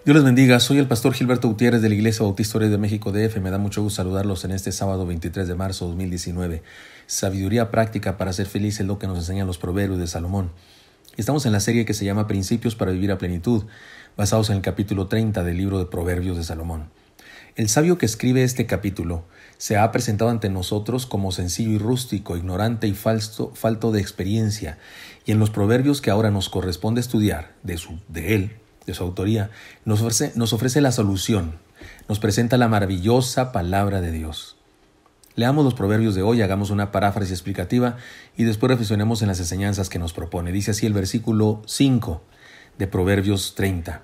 Dios les bendiga, soy el pastor Gilberto Gutiérrez de la Iglesia Bautista Ores de México DF. Me da mucho gusto saludarlos en este sábado 23 de marzo de 2019. Sabiduría práctica para ser feliz es lo que nos enseñan los proverbios de Salomón. Estamos en la serie que se llama Principios para vivir a plenitud, basados en el capítulo 30 del libro de Proverbios de Salomón. El sabio que escribe este capítulo se ha presentado ante nosotros como sencillo y rústico, ignorante y falto de experiencia, y en los proverbios que ahora nos corresponde estudiar de su autoría, nos ofrece la solución, nos presenta la maravillosa palabra de Dios. Leamos los proverbios de hoy, hagamos una paráfrasis explicativa y después reflexionemos en las enseñanzas que nos propone. Dice así el versículo 5 de Proverbios 30.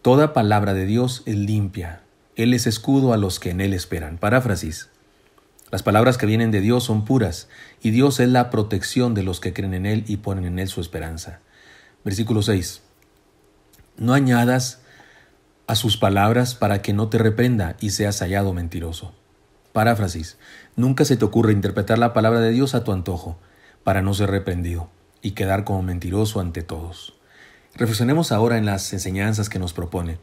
Toda palabra de Dios es limpia, Él es escudo a los que en Él esperan. Paráfrasis. Las palabras que vienen de Dios son puras, y Dios es la protección de los que creen en Él y ponen en Él su esperanza. Versículo 6. No añadas a sus palabras para que no te reprenda y seas hallado mentiroso. Paráfrasis. Nunca se te ocurre interpretar la palabra de Dios a tu antojo, para no ser reprendido y quedar como mentiroso ante todos. Reflexionemos ahora en las enseñanzas que nos propone.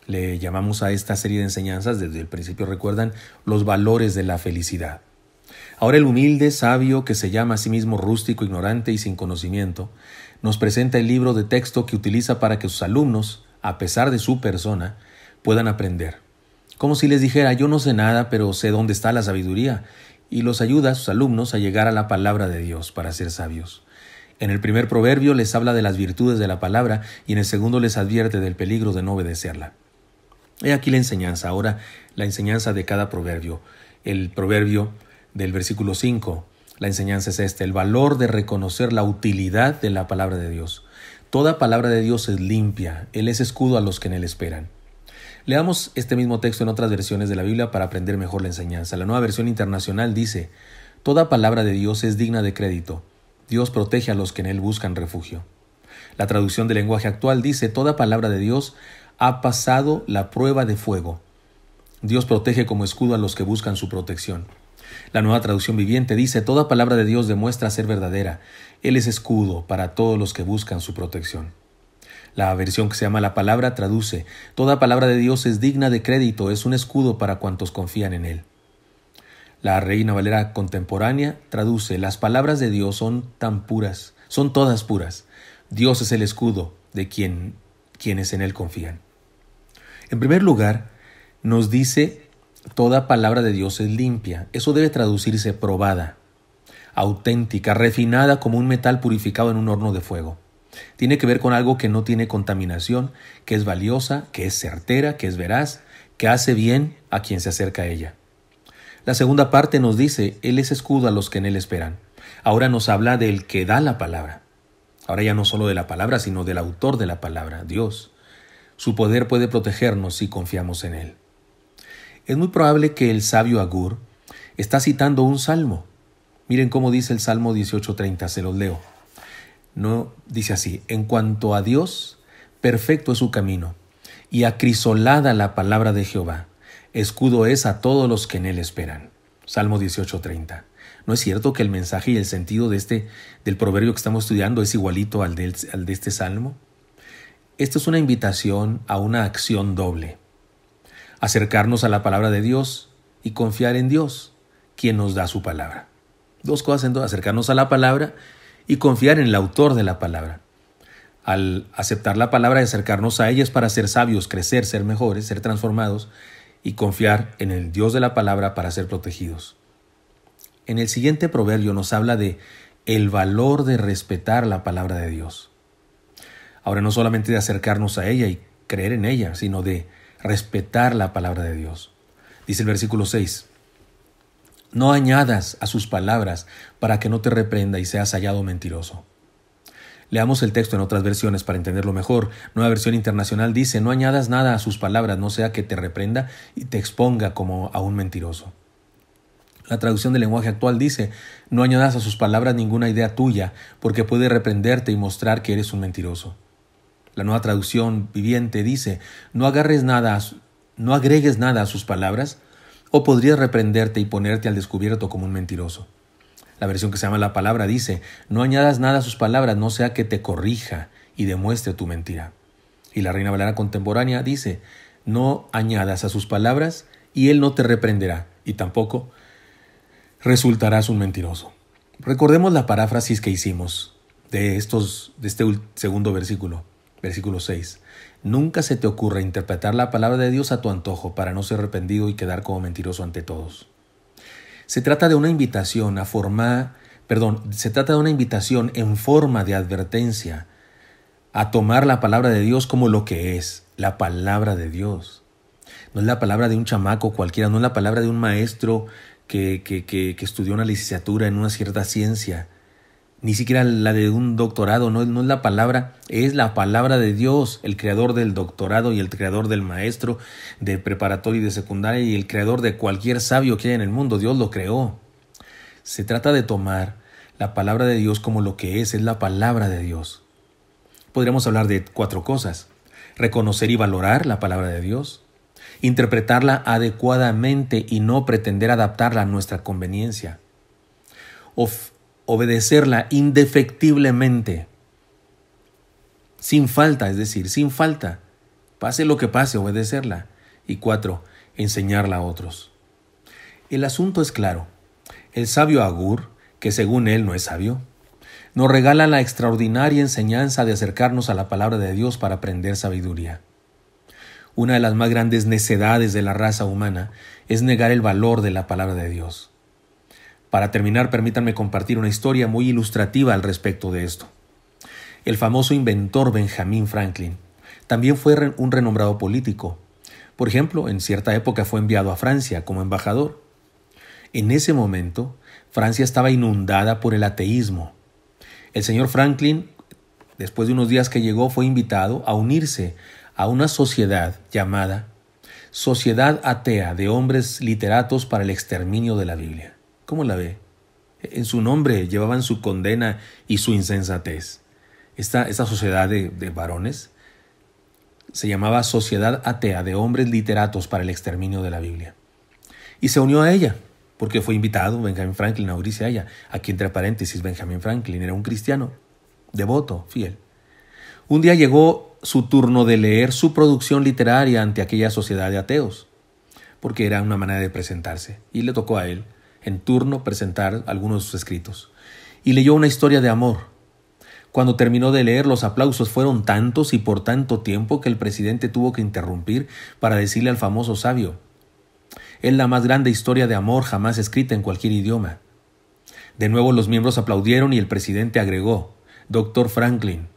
Le llamamos a esta serie de enseñanzas, desde el principio recuerdan, los valores de la felicidad. Ahora el humilde sabio, que se llama a sí mismo rústico, ignorante y sin conocimiento, nos presenta el libro de texto que utiliza para que sus alumnos, a pesar de su persona, puedan aprender. Como si les dijera, yo no sé nada, pero sé dónde está la sabiduría, y los ayuda a sus alumnos a llegar a la palabra de Dios para ser sabios. En el primer proverbio les habla de las virtudes de la palabra y en el segundo les advierte del peligro de no obedecerla. He aquí la enseñanza, ahora la enseñanza de cada proverbio. El proverbio del versículo 5, la enseñanza es esta: el valor de reconocer la utilidad de la palabra de Dios. Toda palabra de Dios es limpia, Él es escudo a los que en Él esperan. Leamos este mismo texto en otras versiones de la Biblia para aprender mejor la enseñanza. La Nueva Versión Internacional dice: toda palabra de Dios es digna de crédito. Dios protege a los que en Él buscan refugio. La traducción del lenguaje actual dice: toda palabra de Dios ha pasado la prueba de fuego. Dios protege como escudo a los que buscan su protección. La Nueva Traducción Viviente dice: toda palabra de Dios demuestra ser verdadera. Él es escudo para todos los que buscan su protección. La versión que se llama La Palabra traduce: toda palabra de Dios es digna de crédito, es un escudo para cuantos confían en Él. La Reina Valera contemporánea traduce: las palabras de Dios son tan puras, son todas puras. Dios es el escudo de quienes en Él confían. En primer lugar, nos dice: toda palabra de Dios es limpia. Eso debe traducirse probada, auténtica, refinada como un metal purificado en un horno de fuego. Tiene que ver con algo que no tiene contaminación, que es valiosa, que es certera, que es veraz, que hace bien a quien se acerca a ella. La segunda parte nos dice: Él es escudo a los que en Él esperan. Ahora nos habla del que da la palabra. Ahora ya no solo de la palabra, sino del autor de la palabra, Dios. Su poder puede protegernos si confiamos en Él. Es muy probable que el sabio Agur está citando un salmo. Miren cómo dice el Salmo 18:30, se los leo. No, dice así: en cuanto a Dios, perfecto es su camino, y acrisolada la palabra de Jehová. Escudo es a todos los que en Él esperan. Salmo 18:30. ¿No es cierto que el mensaje y el sentido del proverbio que estamos estudiando es igualito al de este salmo? Esto es una invitación a una acción doble. Acercarnos a la palabra de Dios y confiar en Dios, quien nos da su palabra. Dos cosas en dos: acercarnos a la palabra y confiar en el autor de la palabra. Al aceptar la palabra y acercarnos a ella es para ser sabios, crecer, ser mejores, ser transformados, y confiar en el Dios de la palabra para ser protegidos. En el siguiente proverbio nos habla de el valor de respetar la palabra de Dios. Ahora no solamente de acercarnos a ella y creer en ella, sino de respetar la palabra de Dios. Dice el versículo 6: no añadas a sus palabras para que no te reprenda y seas hallado mentiroso. Leamos el texto en otras versiones para entenderlo mejor. Nueva Versión Internacional dice: no añadas nada a sus palabras, no sea que te reprenda y te exponga como a un mentiroso. La traducción del lenguaje actual dice: no añadas a sus palabras ninguna idea tuya, porque puede reprenderte y mostrar que eres un mentiroso. La Nueva Traducción Viviente dice: no agregues nada a sus palabras, o podrías reprenderte y ponerte al descubierto como un mentiroso. La versión que se llama La Palabra dice: no añadas nada a sus palabras, no sea que te corrija y demuestre tu mentira. Y la Reina Valera contemporánea dice: no añadas a sus palabras y él no te reprenderá, y tampoco resultarás un mentiroso. Recordemos la paráfrasis que hicimos de este segundo versículo, versículo 6. Nunca se te ocurra interpretar la palabra de Dios a tu antojo para no ser arrepentido y quedar como mentiroso ante todos. Se trata de una invitación en forma de advertencia a tomar la palabra de Dios como lo que es, la palabra de Dios. No es la palabra de un chamaco cualquiera, no es la palabra de un maestro que estudió una licenciatura en una cierta ciencia, ni siquiera la de un doctorado, no es la palabra, es la palabra de Dios, el creador del doctorado y el creador del maestro de preparatoria y de secundaria y el creador de cualquier sabio que haya en el mundo. Dios lo creó. Se trata de tomar la palabra de Dios como lo que es la palabra de Dios. Podríamos hablar de 4 cosas: reconocer y valorar la palabra de Dios, interpretarla adecuadamente y no pretender adaptarla a nuestra conveniencia, obedecerla indefectiblemente, sin falta, es decir, sin falta, pase lo que pase, obedecerla. Y 4, enseñarla a otros. El asunto es claro. El sabio Agur, que según él no es sabio, nos regala la extraordinaria enseñanza de acercarnos a la palabra de Dios para aprender sabiduría. Una de las más grandes necedades de la raza humana es negar el valor de la palabra de Dios. Para terminar, permítanme compartir una historia muy ilustrativa al respecto de esto. El famoso inventor Benjamin Franklin también fue un renombrado político. Por ejemplo, en cierta época fue enviado a Francia como embajador. En ese momento, Francia estaba inundada por el ateísmo. El señor Franklin, después de unos días que llegó, fue invitado a unirse a una sociedad llamada Sociedad Atea de Hombres Literatos para el Exterminio de la Biblia. ¿Cómo la ve? En su nombre llevaban su condena y su insensatez. Esta sociedad de varones se llamaba Sociedad Atea de Hombres Literatos para el Exterminio de la Biblia. Y se unió a ella, porque fue invitado Benjamin Franklin a unirse a ella. Aquí entre paréntesis, Benjamin Franklin era un cristiano, devoto, fiel. Un día llegó su turno de leer su producción literaria ante aquella sociedad de ateos, porque era una manera de presentarse, y le tocó a él, en turno, presentar algunos de sus escritos. Y leyó una historia de amor. Cuando terminó de leer, los aplausos fueron tantos y por tanto tiempo que el presidente tuvo que interrumpir para decirle al famoso sabio: es la más grande historia de amor jamás escrita en cualquier idioma. De nuevo los miembros aplaudieron y el presidente agregó: Doctor Franklin,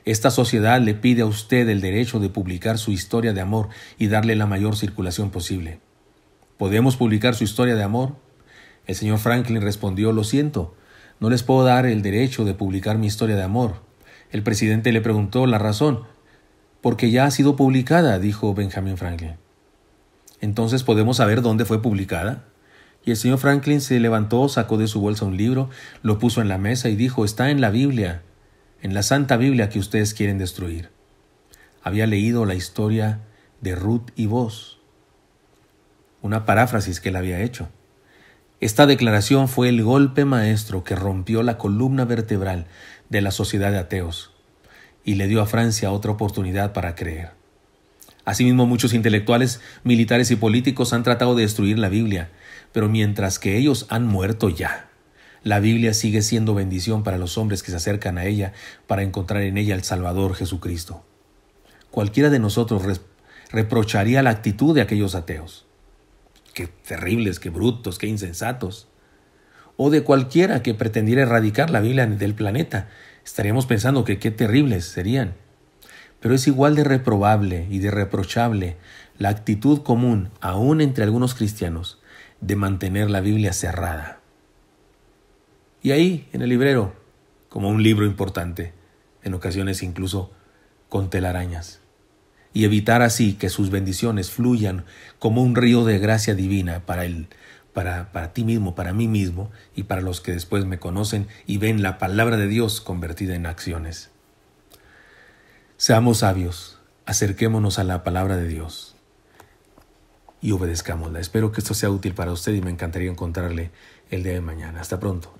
esta sociedad le pide a usted el derecho de publicar su historia de amor y darle la mayor circulación posible. ¿Podemos publicar su historia de amor? El señor Franklin respondió: lo siento, no les puedo dar el derecho de publicar mi historia de amor. El presidente le preguntó la razón. Porque ya ha sido publicada, dijo Benjamin Franklin. Entonces, ¿podemos saber dónde fue publicada? Y el señor Franklin se levantó, sacó de su bolsa un libro, lo puso en la mesa y dijo: está en la Biblia, en la Santa Biblia que ustedes quieren destruir. Había leído la historia de Ruth y Boaz, una paráfrasis que él había hecho. Esta declaración fue el golpe maestro que rompió la columna vertebral de la sociedad de ateos y le dio a Francia otra oportunidad para creer. Asimismo, muchos intelectuales, militares y políticos han tratado de destruir la Biblia, pero mientras que ellos han muerto ya, la Biblia sigue siendo bendición para los hombres que se acercan a ella para encontrar en ella al Salvador Jesucristo. Cualquiera de nosotros reprocharía la actitud de aquellos ateos. Qué terribles, qué brutos, qué insensatos. O de cualquiera que pretendiera erradicar la Biblia del planeta. Estaríamos pensando que qué terribles serían. Pero es igual de reprobable y de reprochable la actitud común, aún entre algunos cristianos, de mantener la Biblia cerrada. Y ahí, en el librero, como un libro importante, en ocasiones incluso con telarañas. Y evitar así que sus bendiciones fluyan como un río de gracia divina para ti mismo, para mí mismo y para los que después me conocen y ven la palabra de Dios convertida en acciones. Seamos sabios, acerquémonos a la palabra de Dios y obedezcámosla. Espero que esto sea útil para usted y me encantaría encontrarle el día de mañana. Hasta pronto.